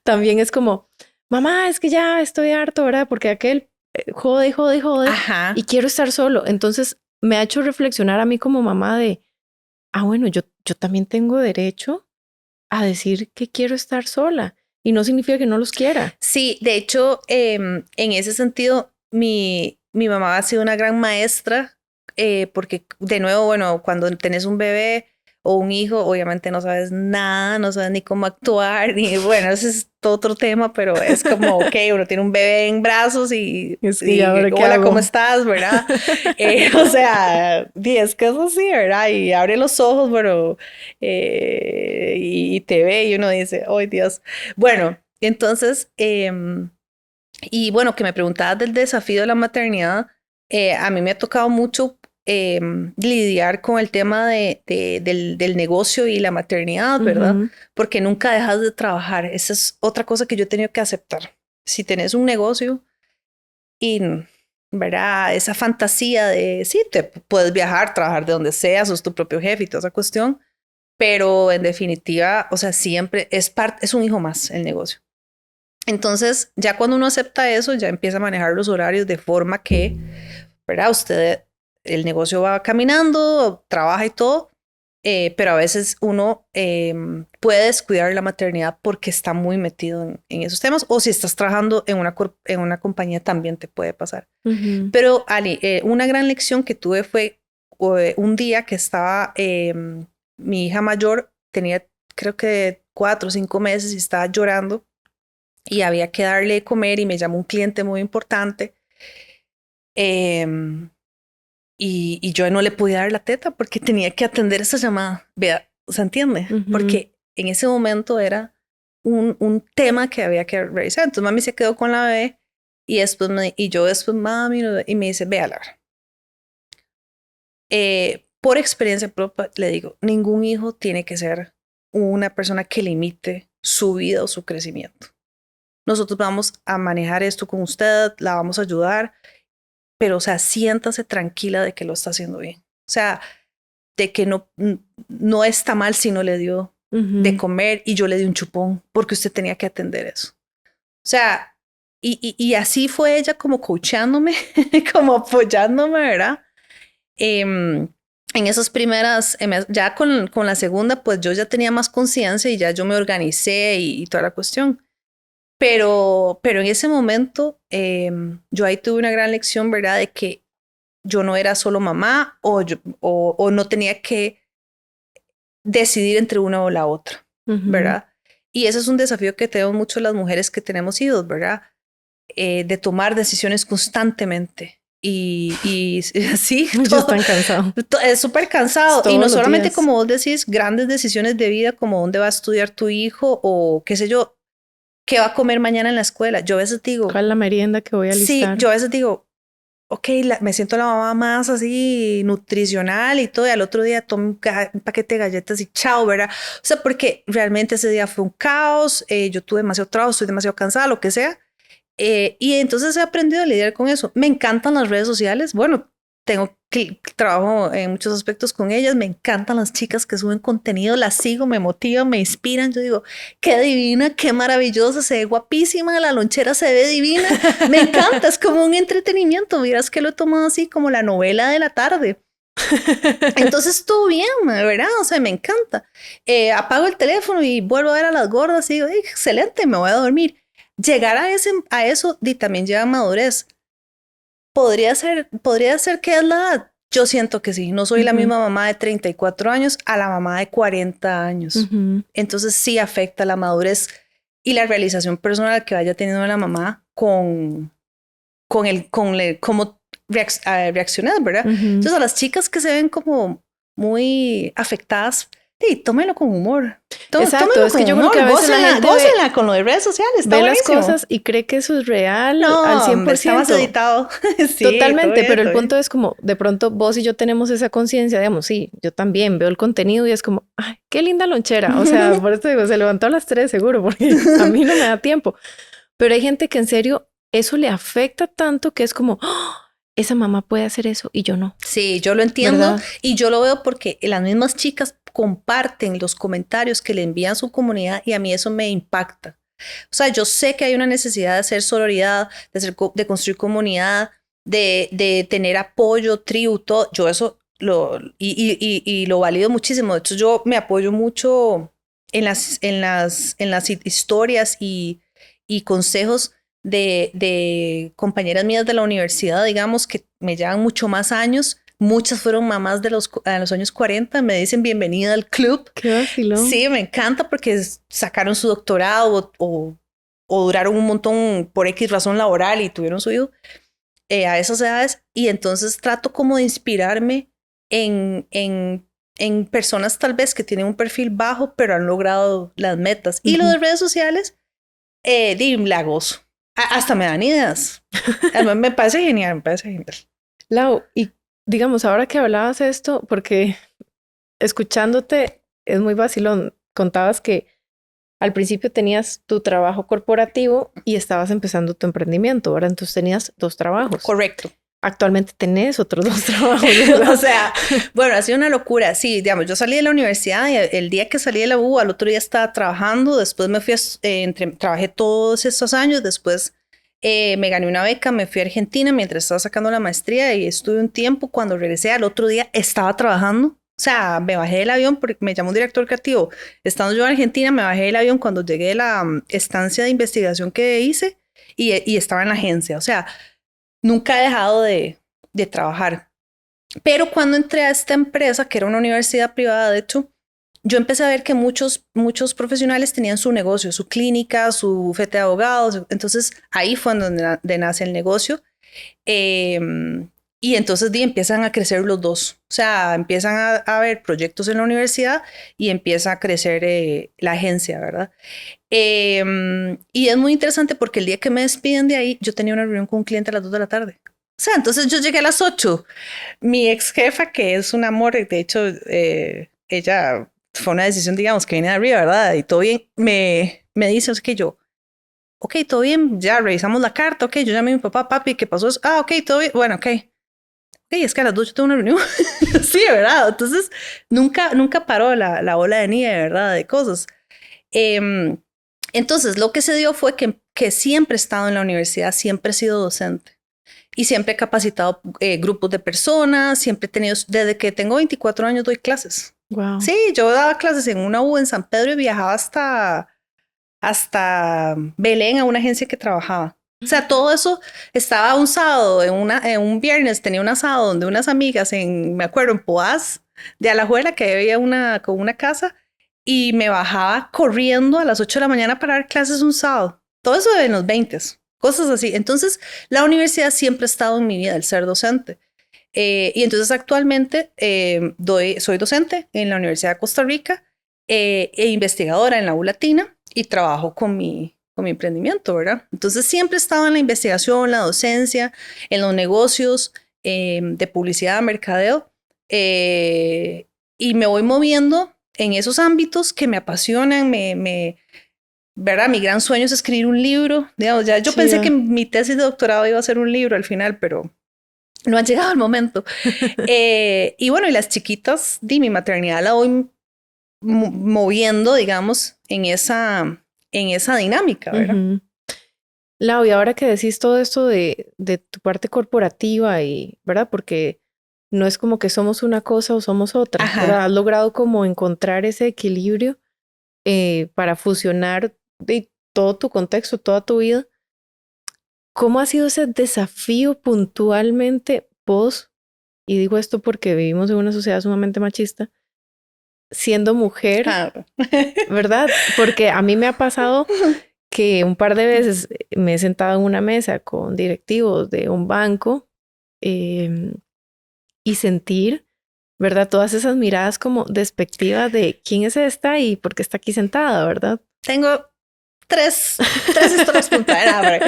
también es como, mamá, es que ya estoy harto, ¿verdad? Porque aquel jode y jode y jode y quiero estar solo. Entonces me ha hecho reflexionar a mí como mamá de, bueno, yo también tengo derecho a decir que quiero estar sola y no significa que no los quiera. Sí, de hecho, en ese sentido, mi mamá ha sido una gran maestra porque, de nuevo, bueno, cuando tenés un bebé o un hijo, obviamente no sabes nada, no sabes ni cómo actuar, ni bueno, ese es todo otro tema, pero es como, ok, uno tiene un bebé en brazos y hola, ¿cómo estás? ¿Verdad? O sea, es que es así, ¿verdad? Y abre los ojos, bueno, y te ve y uno dice, ¡ay, Dios! Bueno, entonces, y bueno, que me preguntabas del desafío de la maternidad, a mí me ha tocado mucho lidiar con el tema del negocio y la maternidad, ¿verdad? Porque nunca dejas de trabajar. Esa es otra cosa que yo he tenido que aceptar. Si tenés un negocio y, ¿verdad? Esa fantasía de, sí, te puedes viajar, trabajar de donde sea, sos tu propio jefe y toda esa cuestión, pero en definitiva, o sea, siempre es un hijo más el negocio. Entonces, ya cuando uno acepta eso, ya empieza a manejar los horarios de forma que, ¿verdad? El negocio va caminando, trabaja y todo, pero a veces uno puede descuidar la maternidad porque está muy metido en esos temas, o si estás trabajando en una compañía también te puede pasar. Pero, Ali, una gran lección que tuve fue un día que estaba, mi hija mayor tenía creo que 4 o 5 meses y estaba llorando. Y había que darle de comer y me llamó un cliente muy importante. Y yo no le podía dar la teta porque tenía que atender esa llamada. Vea, ¿se entiende? Porque en ese momento era un tema que había que revisar. Entonces mami se quedó con la bebé y yo después mami y me dice, vea, Lara, por experiencia propia le digo, ningún hijo tiene que ser una persona que limite su vida o su crecimiento. Nosotros vamos a manejar esto con usted, la vamos a ayudar, pero, o sea, siéntase tranquila de que lo está haciendo bien. O sea, de que no está mal si no le dio de comer y yo le di un chupón porque usted tenía que atender eso. O sea, y así fue ella como coachándome, como apoyándome, ¿verdad? En esas primeras, ya con la segunda, pues yo ya tenía más conciencia y ya yo me organicé y toda la cuestión. Pero en ese momento yo ahí tuve una gran lección, ¿verdad? De que yo no era solo mamá o no tenía que decidir entre una o la otra, ¿verdad? Y ese es un desafío que tenemos mucho las mujeres que tenemos hijos, ¿verdad? De tomar decisiones constantemente. Y sí, muchos están cansados. Es súper cansado. Y no solamente, como vos decís, grandes decisiones de vida como dónde va a estudiar tu hijo o qué sé yo, qué va a comer mañana en la esquela. Yo a veces digo, ¿cuál es la merienda que voy a listar? Sí, yo a veces digo, ok, me siento la mamá más así nutricional y todo, y al otro día tomo un paquete de galletas y chao, ¿verdad? O sea, porque realmente ese día fue un caos, yo tuve demasiado trabajo, estoy demasiado cansada, lo que sea. Y entonces he aprendido a lidiar con eso. Me encantan las redes sociales. Bueno, trabajo en muchos aspectos con ellas. Me encantan las chicas que suben contenido. Las sigo, me motivan, me inspiran. Yo digo, qué divina, qué maravillosa, se ve guapísima, la lonchera se ve divina. Me encanta, es como un entretenimiento. Miras que lo he tomado así como la novela de la tarde. Entonces todo bien, ¿verdad? O sea, me encanta. Apago el teléfono y vuelvo a ver a las gordas y digo, excelente, me voy a dormir. Llegar a eso también lleva madurez. Podría ser que es la edad. Yo siento que sí. No soy la misma mamá de 34 años a la mamá de 40 años. Entonces sí afecta la madurez y la realización personal que vaya teniendo la mamá con cómo reaccionas, ¿verdad? Entonces a las chicas que se ven como muy afectadas, sí, tómelo con humor. Exacto, es que yo creo que a veces la gente gócenla con lo de redes sociales, está ve buenísimo. las cosas y cree que eso es real al 100%. Está más editado. Sí, totalmente, pero el punto es como, de pronto vos y yo tenemos esa conciencia, digamos, sí, yo también veo el contenido y es como, ay, qué linda lonchera. O sea, por eso digo, se levantó a las 3 seguro, porque a mí no me da tiempo. Pero hay gente que en serio, eso le afecta tanto que es como, ¡oh! esa mamá puede hacer eso y yo no. Sí, yo lo entiendo, ¿verdad? y yo lo veo porque las mismas chicas comparten los comentarios que le envían a su comunidad y a mí eso me impacta. O sea, yo sé que hay una necesidad de hacer sororidad, de construir comunidad, de tener apoyo, tribu, todo. Yo eso y lo valido muchísimo. De hecho, yo me apoyo mucho en las historias y consejos de compañeras mías de la universidad, digamos, que me llevan mucho más años. Muchas fueron mamás a los años 40, me dicen bienvenida al club. Qué vacilón. Sí, me encanta porque sacaron su doctorado o duraron un montón por X razón laboral y tuvieron su hijo a esas edades. Y entonces trato como de inspirarme en personas tal vez que tienen un perfil bajo, pero han logrado las metas. Y lo de redes sociales, la gozo. Hasta me dan ideas. Me parece genial, me parece genial. Lau, y digamos, ahora que hablabas esto, porque escuchándote es muy vacilón, contabas que al principio tenías tu trabajo corporativo y estabas empezando tu emprendimiento, ¿verdad? Entonces tenías 2 trabajos. Correcto. Actualmente tenés otros 2 trabajos. O sea, bueno, ha sido una locura. Sí, digamos, yo salí de la universidad y el día que salí de la U, al otro día estaba trabajando. Después me fui trabajé todos estos años. Después me gané una beca, me fui a Argentina mientras estaba sacando la maestría y estuve un tiempo. Cuando regresé al otro día estaba trabajando. O sea, me bajé del avión porque me llamó un director creativo. Estando yo en Argentina, me bajé del avión cuando llegué de la estancia de investigación que hice y estaba en la agencia. O sea, nunca he dejado de trabajar. Pero cuando entré a esta empresa, que era una universidad privada, de hecho, yo empecé a ver que muchos profesionales tenían su negocio, su clínica, su bufete de abogados. Entonces, ahí fue donde nace el negocio. Y entonces empiezan a crecer los dos. O sea, empiezan a haber proyectos en la universidad y empieza a crecer la agencia, ¿verdad? Y es muy interesante porque el día que me despiden de ahí, yo tenía una reunión con un cliente a las 2 de la tarde. O sea, entonces yo llegué a las 8. Mi ex jefa, que es un amor, de hecho, ella fue una decisión, digamos, que viene de arriba, ¿verdad? Y todo bien, me dice, es que yo, ok, todo bien, ya revisamos la carta, ok, yo llamé a mi papá, papi, ¿qué pasó? Ah, ok, todo bien, bueno, ok. Ok, es que a las 2 yo tengo una reunión. Sí, ¿verdad? Entonces, nunca paró la bola de nieve, ¿verdad? De cosas. Entonces, lo que se dio fue que siempre he estado en la universidad, siempre he sido docente y siempre he capacitado grupos de personas, siempre he tenido, desde que tengo 24 años doy clases. Wow. Sí, yo daba clases en una U en San Pedro y viajaba hasta Belén a una agencia que trabajaba. O sea, todo eso estaba un sábado, en un viernes tenía un asado donde unas amigas me acuerdo, en Poás de Alajuela, que había con una casa, y me bajaba corriendo a las 8 de la mañana para dar clases un sábado. Todo eso en los 20s, cosas así. Entonces, la universidad siempre ha estado en mi vida, el ser docente. Y entonces actualmente soy docente en la Universidad de Costa Rica e investigadora en la U Latina y trabajo con mi emprendimiento, ¿verdad? Entonces siempre he estado en la investigación, la docencia, en los negocios de publicidad, mercadeo, y me voy moviendo en esos ámbitos que me apasionan, ¿verdad? Mi gran sueño es escribir un libro. Digamos, ya yo pensé que mi tesis de doctorado iba a ser un libro al final, pero no ha llegado el momento. Y bueno, y las chiquitas, mi maternidad la voy moviendo, digamos, en esa dinámica, ¿verdad? Lau, y ahora que decís todo esto de tu parte corporativa y, ¿verdad? Porque no es como que somos una cosa o somos otra, ¿verdad? Has logrado como encontrar ese equilibrio para fusionar de todo tu contexto, toda tu vida. ¿Cómo ha sido ese desafío puntualmente vos? Y digo esto porque vivimos en una sociedad sumamente machista, siendo mujer, ¿verdad? Porque a mí me ha pasado que un par de veces me he sentado en una mesa con directivos de un banco y sentir, ¿verdad? Todas esas miradas como despectivas de quién es esta y por qué está aquí sentada, ¿verdad? Tengo tres historias puntuales.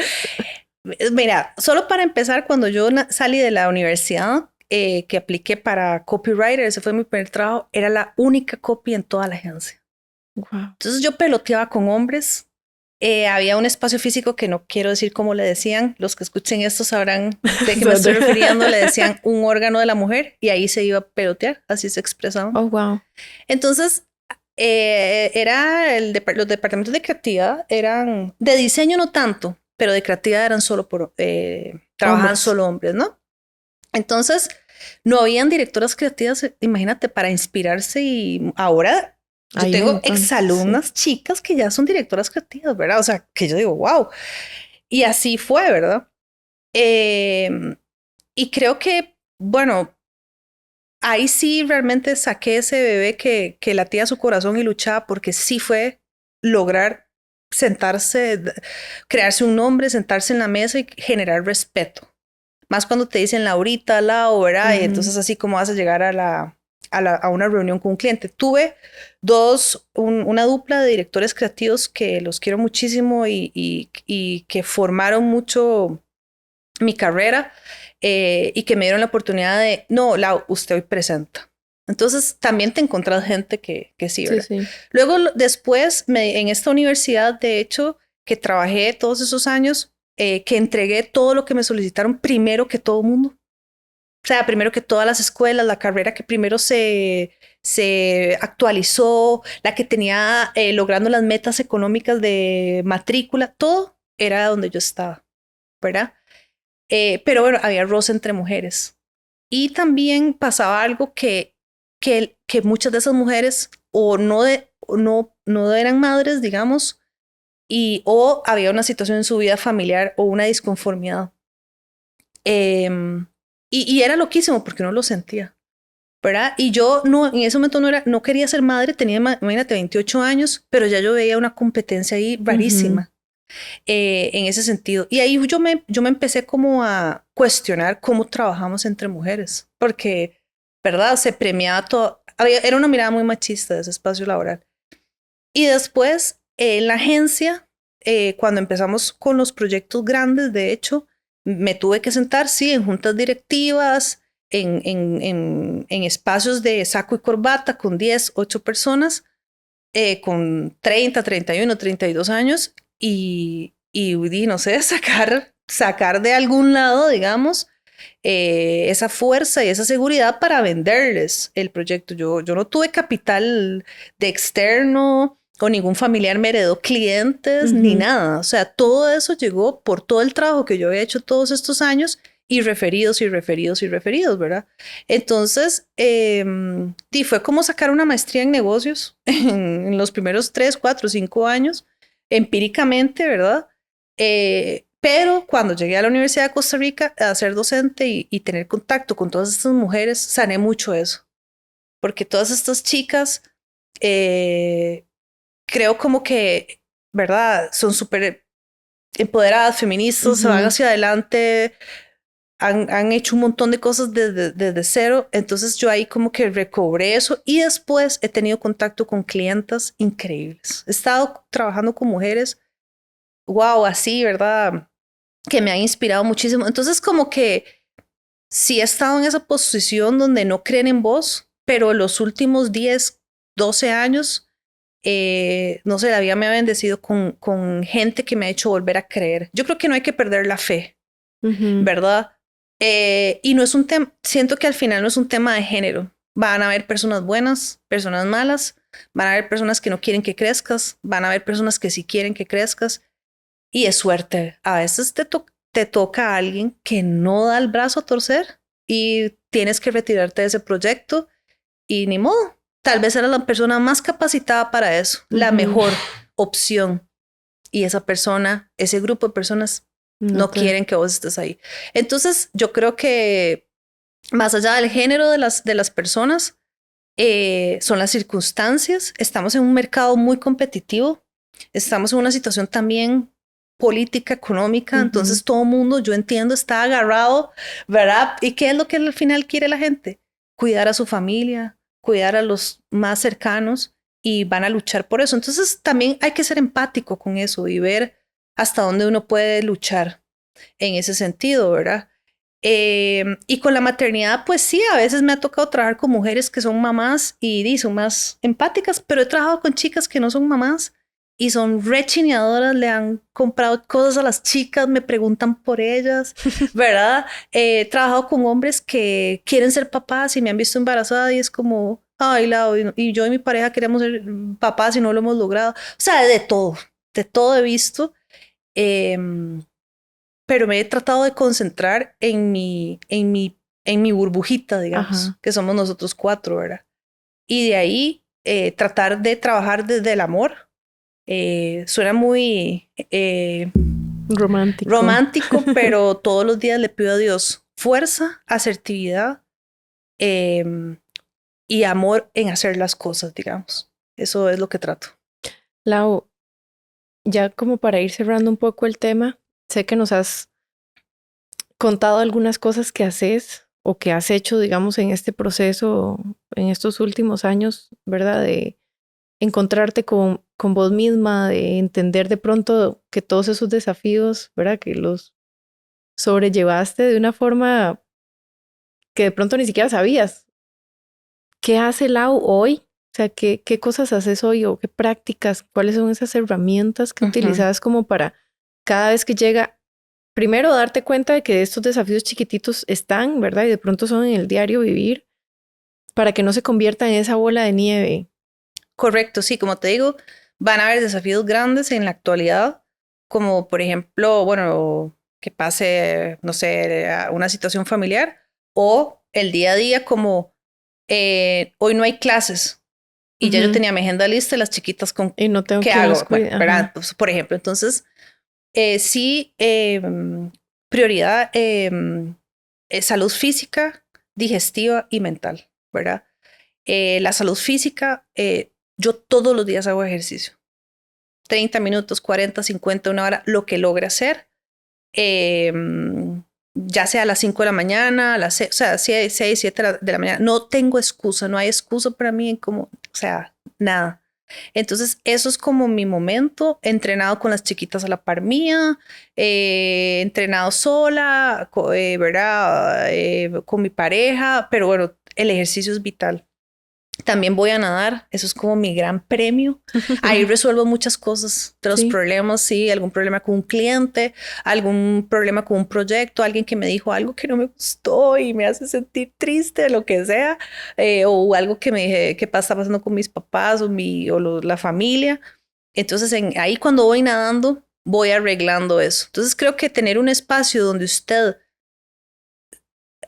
Mira, solo para empezar, cuando yo salí de la universidad, que apliqué para copywriter, ese fue mi primer trabajo, era la única copy en toda la agencia. Wow. Entonces yo peloteaba con hombres Había un espacio físico que no quiero decir cómo le decían, los que escuchen esto sabrán de qué me estoy refiriendo, le decían un órgano de la mujer y ahí se iba a pelotear, así se expresaban. Oh, wow. Entonces, los departamentos de creatividad eran, de diseño no tanto, pero de creatividad eran solo trabajaban solo hombres, ¿no? Entonces, no habían directoras creativas, imagínate, para inspirarse y ahora yo tengo exalumnas chicas que ya son directoras creativas, ¿verdad? O sea, que yo digo, wow. Y así fue, ¿verdad? Y creo que, bueno, ahí sí realmente saqué ese bebé que latía su corazón y luchaba porque sí fue lograr sentarse, crearse un nombre, sentarse en la mesa y generar respeto. Más cuando te dicen Laurita, Lau, ¿verdad? Y entonces así como vas a llegar a una reunión con un cliente. Tuve una dupla de directores creativos que los quiero muchísimo y que formaron mucho mi carrera y que me dieron la oportunidad de, no, Lau, usted hoy presenta. Entonces también te encontrás gente que sí, ¿verdad? Sí. Luego después en esta universidad, de hecho, que trabajé todos esos años, que entregué todo lo que me solicitaron primero que todo el mundo. O sea, primero que todas las escuelas, la carrera que primero se actualizó, la que tenía logrando las metas económicas de matrícula, todo era donde yo estaba, ¿verdad? Pero bueno, había roce entre mujeres. Y también pasaba algo que muchas de esas mujeres o no eran madres, digamos, o había una situación en su vida familiar o una disconformidad. Y era loquísimo porque uno lo sentía, ¿verdad? Y yo en ese momento no quería ser madre, tenía, imagínate, 28 años, pero ya yo veía una competencia ahí rarísima en ese sentido. Y ahí yo me empecé como a cuestionar cómo trabajamos entre mujeres, porque, ¿verdad? Se premiaba todo, era una mirada muy machista de ese espacio laboral. Y después, en la agencia, cuando empezamos con los proyectos grandes, de hecho, me tuve que sentar, sí, en juntas directivas, en espacios de saco y corbata con 10, 8 personas, con 30, 31, 32 años y no sé, sacar de algún lado, digamos, esa fuerza y esa seguridad para venderles el proyecto. Yo no tuve capital de externo o ningún familiar me heredó clientes ni nada. O sea, todo eso llegó por todo el trabajo que yo había hecho todos estos años y referidos y referidos y referidos, ¿verdad? Entonces, fue como sacar una maestría en negocios en los primeros 3, 4, 5 años, empíricamente, ¿verdad? Pero cuando llegué a la Universidad de Costa Rica a ser docente y tener contacto con todas estas mujeres, sané mucho eso. Porque todas estas chicas, creo como que, ¿verdad? Son súper empoderadas, feministas, se van hacia adelante, han hecho un montón de cosas desde cero. Entonces yo ahí como que recobré eso y después he tenido contacto con clientas increíbles. He estado trabajando con mujeres, wow, así, ¿verdad? Que me han inspirado muchísimo. Entonces como que sí he estado en esa posición donde no creen en vos, pero los últimos 10, 12 años, no sé, la vida me ha bendecido con gente que me ha hecho volver a creer. Yo creo que no hay que perder la fe, ¿verdad? Y no es un tema, siento que al final no es un tema de género. Van a haber personas buenas, personas malas, van a haber personas que no quieren que crezcas, van a haber personas que sí quieren que crezcas. Y es suerte. A veces te toca a alguien que no da el brazo a torcer y tienes que retirarte de ese proyecto y ni modo. Tal vez eres la persona más capacitada para eso, la mejor opción. Y esa persona, ese grupo de personas no quieren que vos estés ahí. Entonces, yo creo que más allá del género de las personas, son las circunstancias. Estamos en un mercado muy competitivo. Estamos en una situación también política, económica. Entonces, todo el mundo, yo entiendo, está agarrado, ¿verdad? ¿Y qué es lo que al final quiere la gente? Cuidar a su familia, cuidar a los más cercanos y van a luchar por eso. Entonces, también hay que ser empático con eso y ver hasta dónde uno puede luchar en ese sentido, ¿verdad? Y con la maternidad, pues sí, a veces me ha tocado trabajar con mujeres que son mamás y son más empáticas, pero he trabajado con chicas que no son mamás y son re chineadoras, le han comprado cosas a las chicas, me preguntan por ellas, ¿verdad? He trabajado con hombres que quieren ser papás y me han visto embarazada y es como, ay, Lau, y yo y mi pareja queremos ser papás y no lo hemos logrado. O sea, de todo he visto. Pero me he tratado de concentrar en mi burbujita, digamos, Ajá. que somos nosotros 4, ¿verdad? Y de ahí tratar de trabajar desde el amor. Suena muy Romántico. romántico, pero todos los días le pido a Dios fuerza, asertividad y amor en hacer las cosas, digamos. Eso es lo que trato. Lau, ya como para ir cerrando un poco el tema, sé que nos has contado algunas cosas que haces o que has hecho, digamos, en este proceso, en estos últimos años, ¿verdad? De encontrarte con vos misma, de entender de pronto que todos esos desafíos, ¿verdad? Que los sobrellevaste de una forma que de pronto ni siquiera sabías. ¿Qué hace Lau hoy? O sea, ¿qué cosas haces hoy o qué prácticas? ¿Cuáles son esas herramientas que utilizas como para cada vez que llega, primero darte cuenta de que estos desafíos chiquititos están, ¿verdad? Y de pronto son en el diario vivir, para que no se convierta en esa bola de nieve? Correcto, sí, como te digo, van a haber desafíos grandes en la actualidad, como por ejemplo, bueno, que pase, no sé, una situación familiar o el día a día como hoy no hay clases y ya yo tenía mi agenda lista y las chiquitas con Y no tengo qué quien las hago, bueno, cuide. ¿verdad? Pues, por ejemplo, entonces sí, prioridad salud física, digestiva y mental, ¿verdad? La salud física, yo todos los días hago ejercicio. 30 minutos, 40, 50, una hora, lo que logre hacer. Ya sea a las 5 de la mañana, a las 6, o sea, 6, 7 de la mañana. No tengo excusa, no hay excusa para mí en como, o sea, nada. Entonces, eso es como mi momento, entrenado con las chiquitas a la par mía, entrenado sola, ¿verdad? Con mi pareja, pero bueno, el ejercicio es vital. También voy a nadar, eso es como mi gran premio. Ahí resuelvo muchas cosas de los problemas, sí, algún problema con un cliente, algún problema con un proyecto, alguien que me dijo algo que no me gustó y me hace sentir triste, lo que sea, o algo que me dije que está pasando con mis papás la familia. Entonces ahí cuando voy nadando, voy arreglando eso. Entonces creo que tener un espacio donde usted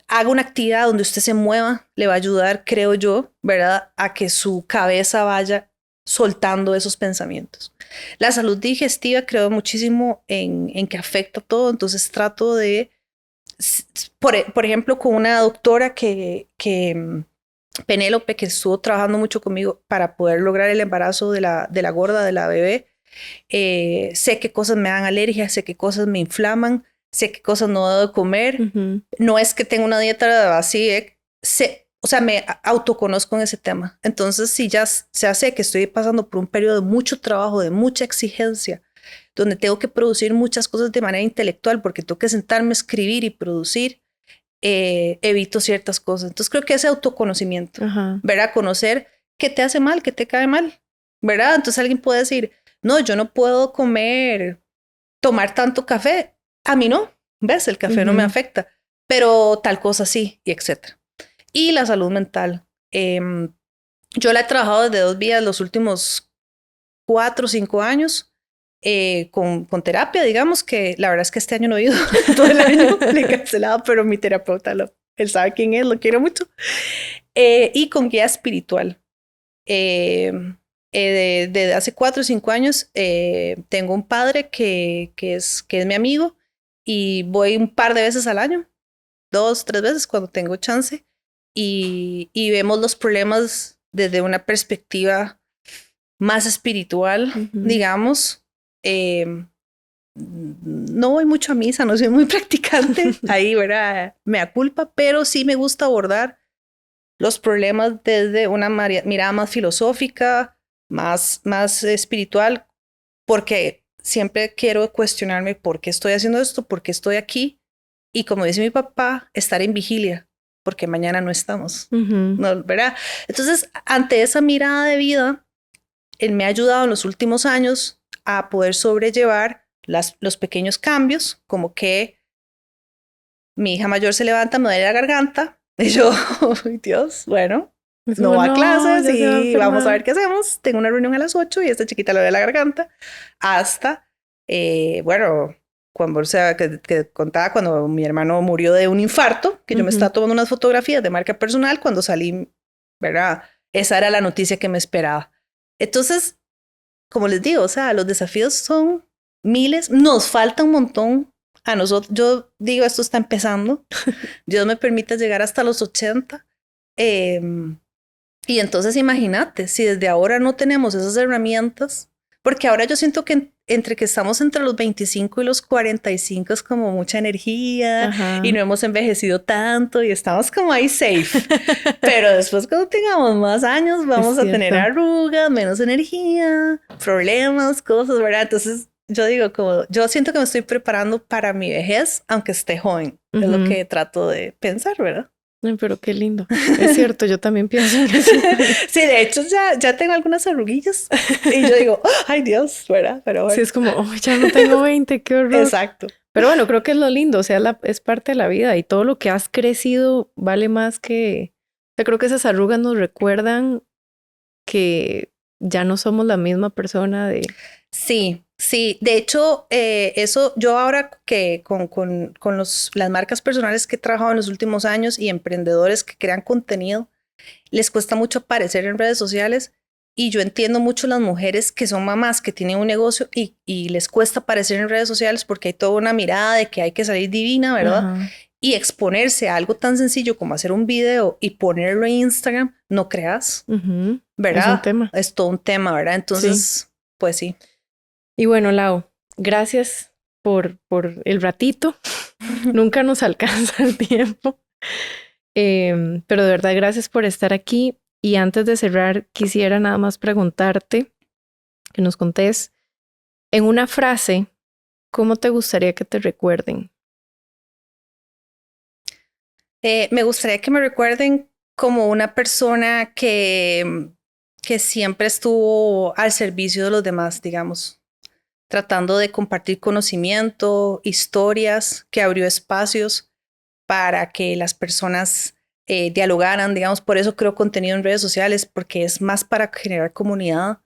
haga una actividad donde usted se mueva, le va a ayudar, creo yo, ¿verdad? A que su cabeza vaya soltando esos pensamientos. La salud digestiva creo muchísimo en que afecta todo, entonces trato de, por ejemplo, con una doctora que Penélope, que estuvo trabajando mucho conmigo para poder lograr el embarazo de la gorda, de la bebé, sé qué cosas me dan alergia, sé qué cosas me inflaman, sé qué cosas no debo de comer. No es que tenga una dieta así, o sea, me autoconozco en ese tema. Entonces, si ya sé que estoy pasando por un periodo de mucho trabajo, de mucha exigencia, donde tengo que producir muchas cosas de manera intelectual, porque tengo que sentarme a escribir y producir, evito ciertas cosas. Entonces, creo que ese autoconocimiento, ¿verdad? Conocer qué te hace mal, qué te cae mal, ¿verdad? Entonces, alguien puede decir, no, yo no puedo tomar tanto café. A mí no, ¿ves? El café no me afecta, pero tal cosa sí, y etcétera. Y la salud mental. Yo la he trabajado desde 2 vías los últimos 4 o 5 años con terapia, digamos que la verdad es que este año no he ido todo el año, le he cancelado, pero mi terapeuta, él sabe quién es, lo quiero mucho. Y con guía espiritual. Desde hace 4 o 5 años tengo un padre que es mi amigo y voy un par de veces al año, 2, 3 veces cuando tengo chance y vemos los problemas desde una perspectiva más espiritual, digamos. No voy mucho a misa, no soy muy practicante, ahí, ¿verdad? Me da culpa, pero sí me gusta abordar los problemas desde una mirada más filosófica, más espiritual, porque siempre quiero cuestionarme por qué estoy haciendo esto, por qué estoy aquí. Y como dice mi papá, estar en vigilia, porque mañana no estamos, ¿no? ¿Verdad? Entonces, ante esa mirada de vida, él me ha ayudado en los últimos años a poder sobrellevar los pequeños cambios, como que mi hija mayor se levanta, me duele la garganta, y yo, ay Dios, bueno, no va a clases y vamos a ver qué hacemos. Tengo una reunión a las 8 y esta chiquita le duele la garganta. Hasta, bueno, cuando, o sea, que contaba cuando mi hermano murió de un infarto, que yo me estaba tomando unas fotografías de marca personal, cuando salí, ¿verdad? Esa era la noticia que me esperaba. Entonces, como les digo, o sea, los desafíos son miles, nos falta un montón. A nosotros, yo digo, esto está empezando. Dios me permite llegar hasta los 80. Y entonces imagínate, si desde ahora no tenemos esas herramientas, porque ahora yo siento que entre que estamos entre los 25 y los 45 es como mucha energía. Ajá. Y no hemos envejecido tanto y estamos como ahí safe. Pero después cuando tengamos más años vamos a tener arrugas, menos energía, problemas, cosas, ¿verdad? Entonces yo digo, como yo siento que me estoy preparando para mi vejez, aunque esté joven. Es lo que trato de pensar, ¿verdad? Ay, pero qué lindo. Es cierto, yo también pienso en eso. Sí, de hecho ya tengo algunas arruguillas y yo digo, oh, ay Dios, ¿verdad? Pero bueno. Sí, es como, oh, ya no tengo 20, qué horror. Exacto. Pero bueno, creo que es lo lindo, o sea, es parte de la vida y todo lo que has crecido vale más que... O sea, creo que esas arrugas nos recuerdan que ya no somos la misma persona de... Sí, sí. De hecho, eso yo ahora que con las marcas personales que he trabajado en los últimos años y emprendedores que crean contenido, les cuesta mucho aparecer en redes sociales y yo entiendo mucho las mujeres que son mamás que tienen un negocio y les cuesta aparecer en redes sociales porque hay toda una mirada de que hay que salir divina, ¿verdad? Ajá. Y exponerse a algo tan sencillo como hacer un video y ponerlo en Instagram, no creas, ¿verdad? Es un tema. Es todo un tema, ¿verdad? Entonces, sí. Pues sí. Y bueno, Lau, gracias por el ratito. Nunca nos alcanza el tiempo. Pero de verdad, gracias por estar aquí. Y antes de cerrar, quisiera nada más preguntarte, que nos contés, en una frase, ¿cómo te gustaría que te recuerden? Me gustaría que me recuerden como una persona que siempre estuvo al servicio de los demás, digamos, tratando de compartir conocimiento, historias, que abrió espacios para que las personas dialogaran, digamos, por eso creo contenido en redes sociales, porque es más para generar comunidad.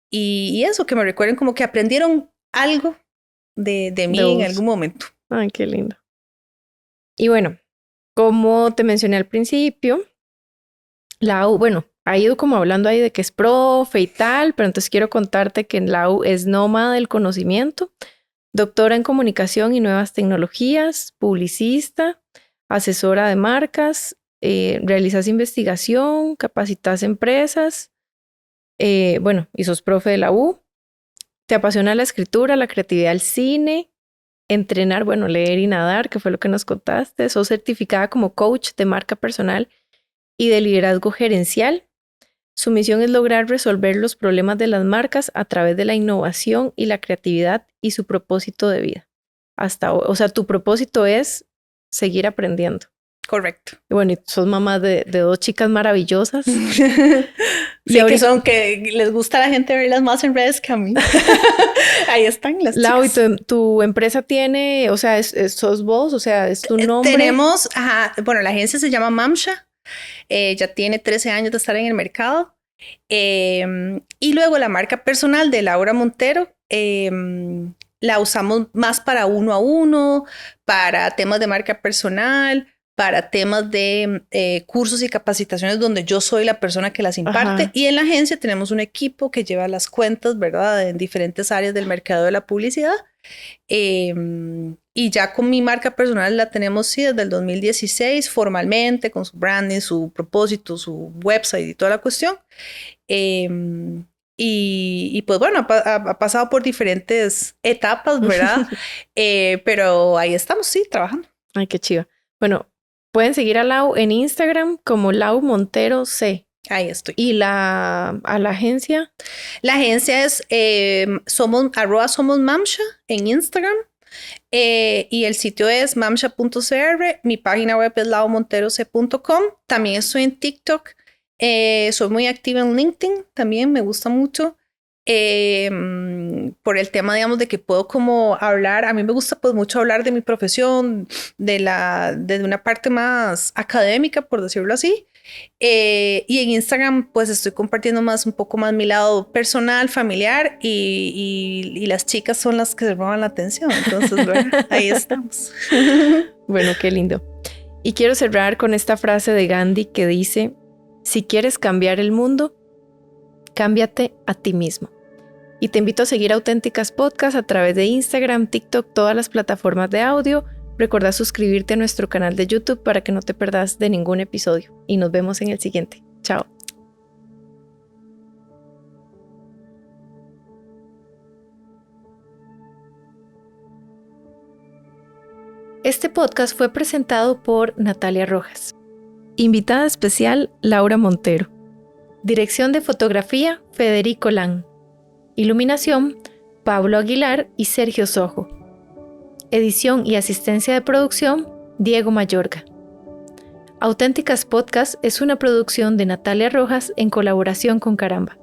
Y eso, que me recuerden como que aprendieron algo de mí en algún momento. Ay, qué lindo. Y bueno, como te mencioné al principio, Lau, bueno, ha ido como hablando ahí de que es profe y tal, pero entonces quiero contarte que Lau es nómada del conocimiento, doctora en comunicación y nuevas tecnologías, publicista, asesora de marcas, realizas investigación, capacitas empresas, bueno, y sos profe de la U, te apasiona la escritura, la creatividad, el cine, entrenar, bueno, leer y nadar, que fue lo que nos contaste, sos certificada como coach de marca personal y de liderazgo gerencial. Su misión es lograr resolver los problemas de las marcas a través de la innovación y la creatividad y su propósito de vida. Hasta hoy, o sea, tu propósito es seguir aprendiendo. Correcto. Y bueno, y sos mamá de 2 chicas maravillosas. Sí, ahorita, que les gusta a la gente verlas más en redes que a mí. Ahí están las Lau, chicas. ¿y tu empresa tiene, o sea, sos vos, o sea, es tu nombre? Tenemos, bueno, la agencia se llama Mamsha. Ya tiene 13 años de estar en el mercado. Y luego la marca personal de Laura Montero la usamos más para 1 a 1, para temas de marca personal, para temas de cursos y capacitaciones donde yo soy la persona que las imparte. Ajá. Y en la agencia tenemos un equipo que lleva las cuentas, ¿verdad? En diferentes áreas del mercado de la publicidad. Y ya con mi marca personal la tenemos, sí, desde el 2016 formalmente, con su branding, su propósito, su website y toda la cuestión. Y pues bueno, ha pasado por diferentes etapas, ¿verdad? Pero ahí estamos, sí, trabajando. Ay, qué chiva. Bueno, pueden seguir a Lau en Instagram como Lau Montero C. Ahí estoy. ¿Y a la agencia? La agencia es somos Mamsha en Instagram. Y el sitio es mamsha.cr. Mi página web es laumonteroc.com. También estoy en TikTok. Soy muy activa en LinkedIn. También me gusta mucho. por el tema, digamos, de que puedo como hablar, a mí me gusta pues mucho hablar de mi profesión, desde una parte más académica, por decirlo así. Y en Instagram pues estoy compartiendo un poco más mi lado personal, familiar y las chicas son las que se roban la atención. Entonces, bueno, ahí estamos. Bueno, qué lindo. Y quiero cerrar con esta frase de Gandhi que dice, si quieres cambiar el mundo, cámbiate a ti mismo. Y te invito a seguir Auténticas Podcast a través de Instagram, TikTok, todas las plataformas de audio. Recuerda suscribirte a nuestro canal de YouTube para que no te perdas de ningún episodio. Y nos vemos en el siguiente. Chao. Este podcast fue presentado por Natalia Rojas. Invitada especial, Laura Montero. Dirección de fotografía, Federico Lang. Iluminación, Pablo Aguilar y Sergio Sojo. Edición y asistencia de producción, Diego Mayorga. Auténticas Podcast es una producción de Natalia Rojas en colaboración con Caramba.